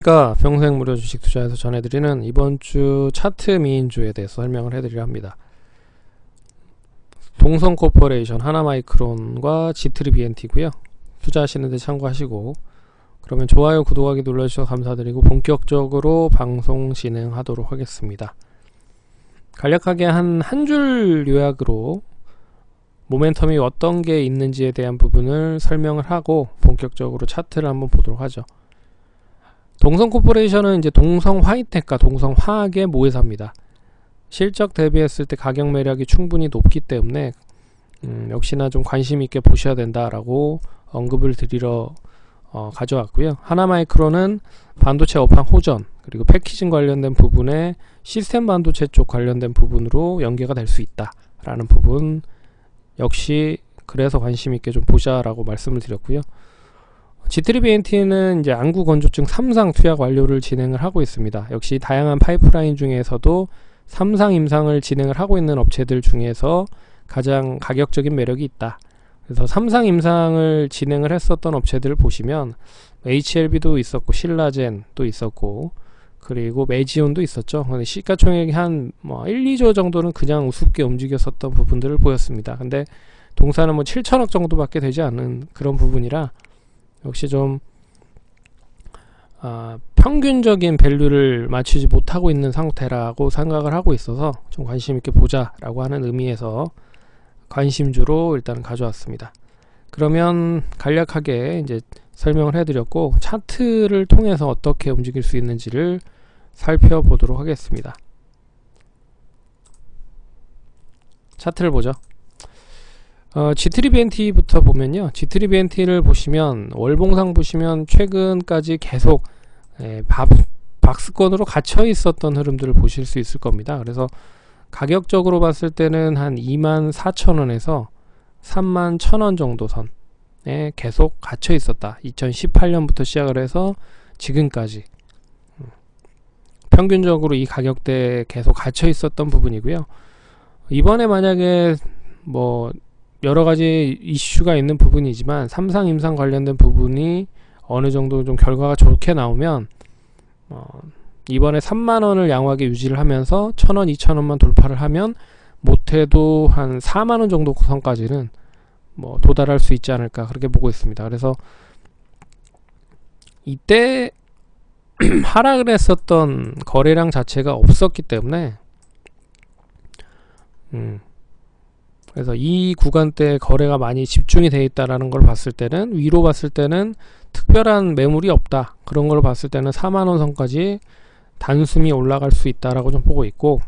평생 무료 주식 투자에서 전해드리는 이번 주 차트 미인주에 대해서 설명을 해드리려 합니다. 동성코퍼레이션, 하나마이크론과 G3BNT고요. 투자하시는 데 참고하시고, 그러면 좋아요, 구독하기 눌러주셔서 감사드리고 본격적으로 방송 진행하도록 하겠습니다. 간략하게 한 줄 요약으로 모멘텀이 어떤 게 있는지에 대한 부분을 설명을 하고 본격적으로 차트를 한번 보도록 하죠. 동성코퍼레이션은 이제 동성화이텍과 동성화학의 모회사입니다. 실적 대비했을 때 가격 매력이 충분히 높기 때문에 역시나 좀 관심 있게 보셔야 된다라고 언급을 드리러 가져왔고요. 하나마이크론은 반도체 업황 호전 그리고 패키징 관련된 부분에 시스템 반도체 쪽 관련된 부분으로 연계가 될 수 있다라는 부분 역시 그래서 관심 있게 좀 보자라고 말씀을 드렸고요. G3BNT는 이제 안구 건조증 3상 투약 완료를 진행을 하고 있습니다. 역시 다양한 파이프라인 중에서도 3상 임상을 진행을 하고 있는 업체들 중에서 가장 가격적인 매력이 있다. 그래서 3상 임상을 진행을 했었던 업체들을 보시면 HLB도 있었고 신라젠도 있었고 그리고 매지온도 있었죠. 근데 시가총액이 한 1, 2조 정도는 그냥 우습게 움직였었던 부분들을 보였습니다. 근데 동사는 7천억 정도밖에 되지 않은 그런 부분이라 역시 좀 평균적인 밸류를 맞추지 못하고 있는 상태라고 생각을 하고 있어서 좀 관심 있게 보자 라고 하는 의미에서 관심주로 일단 가져왔습니다. 그러면 간략하게 이제 설명을 해드렸고 차트를 통해서 어떻게 움직일 수 있는지를 살펴보도록 하겠습니다. 차트를 보죠. G3BNT부터 보면요. G3BNT를 보시면 월봉상 보시면 최근까지 계속 박스권으로 갇혀 있었던 흐름들을 보실 수 있을 겁니다. 그래서 가격적으로 봤을 때는 한 24,000원에서 31,000원 정도 선에 계속 갇혀 있었다. 2018년부터 시작을 해서 지금까지 평균적으로 이 가격대에 계속 갇혀 있었던 부분이고요. 이번에 만약에 여러가지 이슈가 있는 부분이지만 3상 임상 관련된 부분이 어느정도 좀 결과가 좋게 나오면 이번에 3만원을 양호하게 유지를 하면서 1,000원, 2,000원만 돌파를 하면 못해도 한 4만원 정도 선까지는 도달할 수 있지 않을까 그렇게 보고 있습니다. 그래서 이때 하락을 했었던 거래량 자체가 없었기 때문에 그래서 이 구간대 거래가 많이 집중이 되어 있다라는 걸 봤을 때는 위로 봤을 때는 특별한 매물이 없다. 그런 걸 봤을 때는 4만원 선까지 단숨이 올라갈 수 있다라고 좀 보고 있고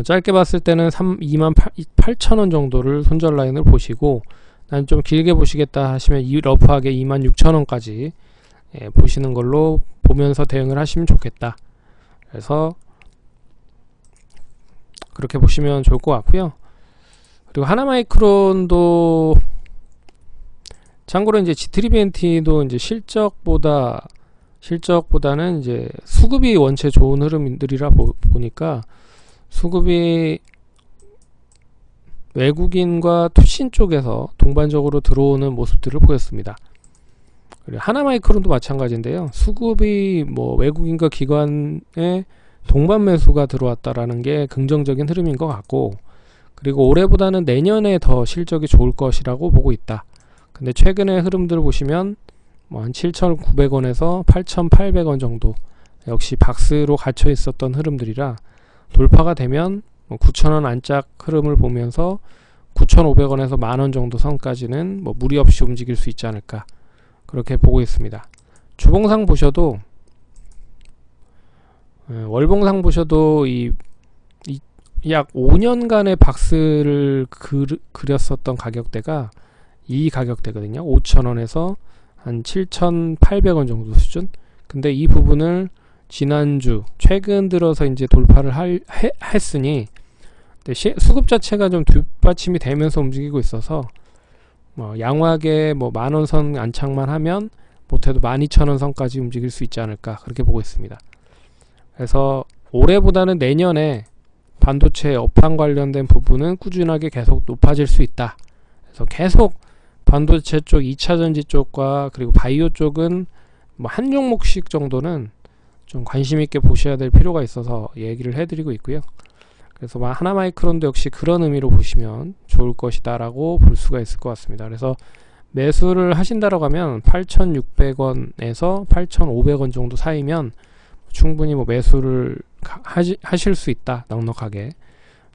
짧게 봤을 때는 28,000원 정도를 손절 라인을 보시고 난 좀 길게 보시겠다 하시면 러프하게 26,000원까지 보시는 걸로 보면서 대응을 하시면 좋겠다. 그래서 그렇게 보시면 좋을 것 같고요. 그리고 하나마이크론도 참고로 이제 G3BNT도 이제 실적보다는 이제 수급이 원체 좋은 흐름들이라 보니까 수급이 외국인과 투신 쪽에서 동반적으로 들어오는 모습들을 보였습니다. 그리고 하나마이크론도 마찬가지인데요. 수급이 외국인과 기관의 동반 매수가 들어왔다라는 게 긍정적인 흐름인 것 같고 그리고 올해보다는 내년에 더 실적이 좋을 것이라고 보고 있다. 근데 최근의 흐름들을 보시면 한 7,900원에서 8,800원 정도 역시 박스로 갇혀 있었던 흐름들이라 돌파가 되면 9,000원 안짝 흐름을 보면서 9,500원에서 만원 정도 선까지는 무리 없이 움직일 수 있지 않을까 그렇게 보고 있습니다. 주봉상 보셔도 월봉상 보셔도 약 5년간의 박스를 그렸었던 가격대가 이 가격대거든요. 5,000원에서 한 7,800원 정도 수준. 근데 이 부분을 지난주 최근 들어서 이제 돌파를 했으니 수급 자체가 좀 뒷받침이 되면서 움직이고 있어서 양호하게 만원 선 안착만 하면 못해도 12,000원 선까지 움직일 수 있지 않을까 그렇게 보고 있습니다. 그래서 올해보다는 내년에 반도체 업황 관련된 부분은 꾸준하게 계속 높아질 수 있다. 그래서 계속 반도체 쪽 2차전지 쪽과 그리고 바이오 쪽은 뭐 한 종목씩 정도는 좀 관심 있게 보셔야 될 필요가 있어서 얘기를 해드리고 있고요. 그래서 하나마이크론도 역시 그런 의미로 보시면 좋을 것이다 라고 볼 수가 있을 것 같습니다. 그래서 매수를 하신다고 하면 8,600원에서 8,500원 정도 사이면 충분히 뭐 매수를 하실 수 있다, 넉넉하게.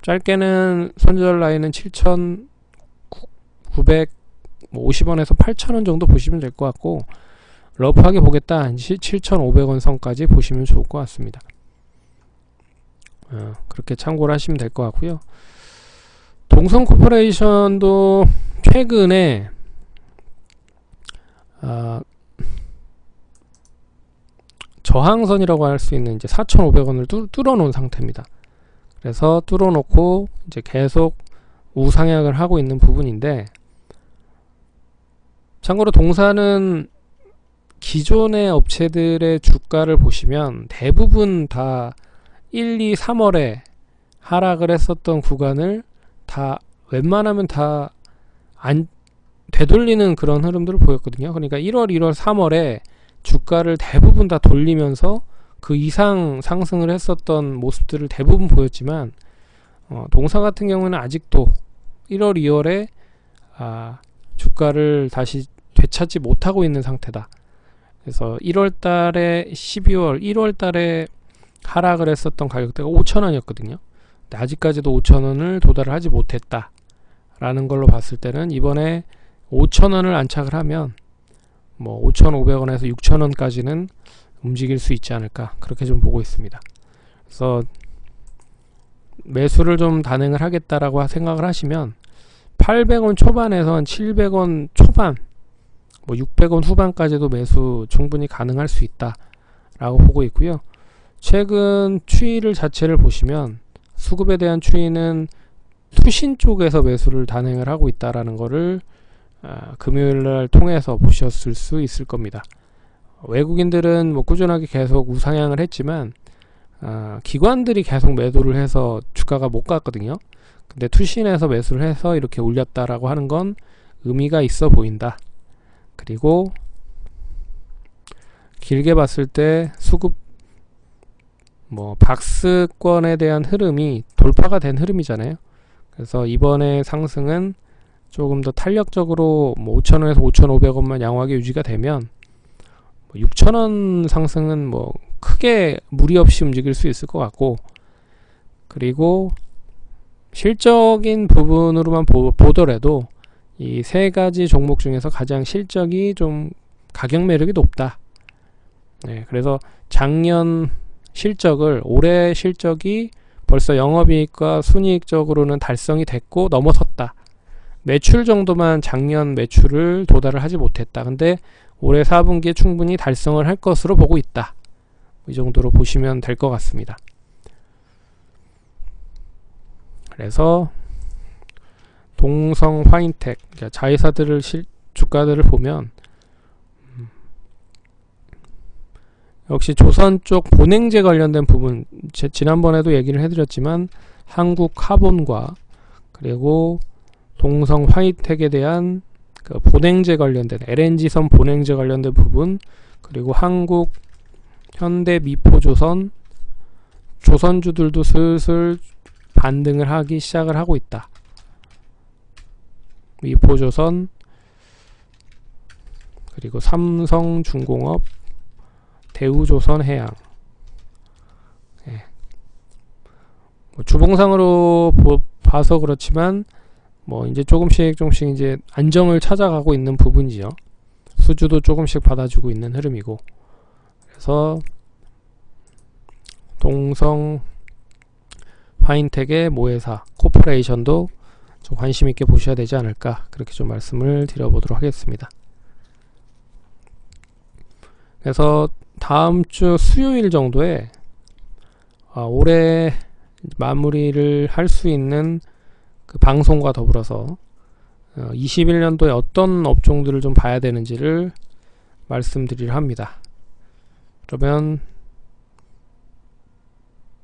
짧게는 손절 라인은 7,950원에서 8,000원 정도 보시면 될 것 같고, 러프하게 보겠다 7,500원 선까지 보시면 좋을 것 같습니다. 그렇게 참고를 하시면 될 것 같고요. 동성 코퍼레이션도 최근에 저항선이라고 할 수 있는 이제 4,500원을 뚫어놓은 상태입니다. 그래서 뚫어놓고 이제 계속 우상향을 하고 있는 부분인데, 참고로 동사는 기존의 업체들의 주가를 보시면 대부분 다 1, 2, 3월에 하락을 했었던 구간을 다 웬만하면 다 안 되돌리는 그런 흐름들을 보였거든요. 그러니까 1월, 2월, 3월에 주가를 대부분 다 돌리면서 그 이상 상승을 했었던 모습들을 대부분 보였지만, 동사 같은 경우는 아직도 1월, 2월에 주가를 다시 되찾지 못하고 있는 상태다. 그래서 1월 달에 12월, 1월 달에 하락을 했었던 가격대가 5,000원이었거든요. 근데 아직까지도 5,000원을 도달을 하지 못했다 라는 걸로 봤을 때는, 이번에 5,000원을 안착을 하면 뭐 5,500원에서 6,000원까지는 움직일 수 있지 않을까, 그렇게 좀 보고 있습니다. 그래서 매수를 좀 단행을 하겠다라고 생각을 하시면 800원 초반에서 한 700원 초반, 뭐 600원 후반까지도 매수 충분히 가능할 수 있다 라고 보고 있고요. 최근 추이를 자체를 보시면 수급에 대한 추이는 투신 쪽에서 매수를 단행을 하고 있다라는 거를 금요일날 통해서 보셨을 수 있을 겁니다. 외국인들은 뭐 꾸준하게 계속 우상향을 했지만 기관들이 계속 매도를 해서 주가가 못 갔거든요. 근데 투신에서 매수를 해서 이렇게 올렸다라고 하는 건 의미가 있어 보인다. 그리고 길게 봤을 때 수급 뭐 박스권에 대한 흐름이 돌파가 된 흐름이잖아요. 그래서 이번에 상승은 조금 더 탄력적으로 뭐 5,000원에서 5,500원만 양호하게 유지가 되면 6,000원 상승은 뭐 크게 무리 없이 움직일 수 있을 것 같고, 그리고 실적인 부분으로만 보더라도 이 세 가지 종목 중에서 가장 실적이 좀 가격 매력이 높다. 네, 그래서 작년 실적을, 올해 실적이 벌써 영업이익과 순이익적으로는 달성이 됐고 넘어섰다. 매출 정도만 작년 매출을 도달을 하지 못했다. 근데 올해 4분기에 충분히 달성을 할 것으로 보고 있다. 이 정도로 보시면 될 것 같습니다. 그래서 동성 화인텍, 그러니까 자회사들을 주가들을 보면 역시 조선 쪽 본행제 관련된 부분, 지난번에도 얘기를 해드렸지만 한국 카본과 그리고 동성 화이텍에 대한 그 본행제 관련된 LNG선 본행제 관련된 부분, 그리고 한국 현대 미포조선, 조선주들도 슬슬 반등을 하기 시작을 하고 있다. 미포조선, 그리고 삼성중공업, 대우조선해양. 예. 뭐 주봉상으로 봐서 그렇지만 뭐 이제 조금씩 이제 안정을 찾아가고 있는 부분이죠. 수주도 조금씩 받아주고 있는 흐름이고, 그래서 동성 화인텍의 모회사 코퍼레이션도 좀 관심 있게 보셔야 되지 않을까, 그렇게 좀 말씀을 드려보도록 하겠습니다. 그래서 다음 주 수요일 정도에 올해 마무리를 할 수 있는 그 방송과 더불어서 21년도에 어떤 업종들을 좀 봐야 되는지를 말씀드리려 합니다. 그러면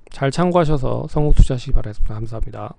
잘 참고하셔서 성공투자하시기 바라겠습니다. 감사합니다.